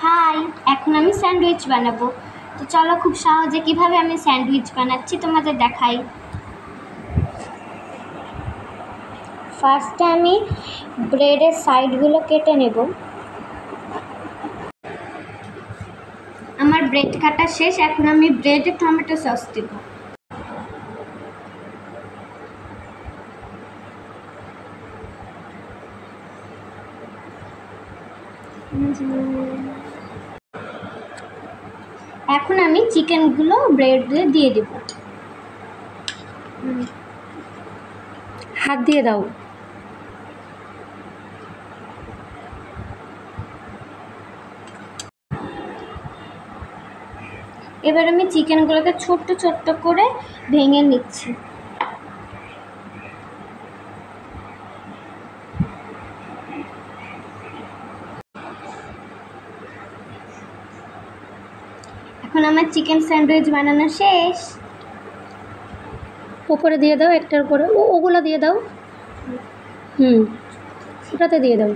High, এখন আমি sandwich বানাবো। তো চলো খুব সহজে কিভাবে আমি স্যান্ডউইচ বানাচ্ছি তোমাদের দেখাই। ফার্স্টে আমি ব্রেডের সাইডগুলো কেটে নেব। আমার ব্রেড কাটা শেষ, এখন আমি ব্রেডে টমেটো সস দেব। এখন আমি চিকেনগুলো ব্রেডে দিয়ে দেব। হাত দিয়ে দাও। এবার আমি চিকেনগুলোকে ছোট্ট ছোট্ট করে ভেঙে নিচ্ছি। এখন আমার চিকেন স্যান্ডউইচ বানানো শেষ। উপরে দিয়ে দাও, একটার উপরে ওগুলো দিয়ে দাও। ওটাতে দিয়ে দাও।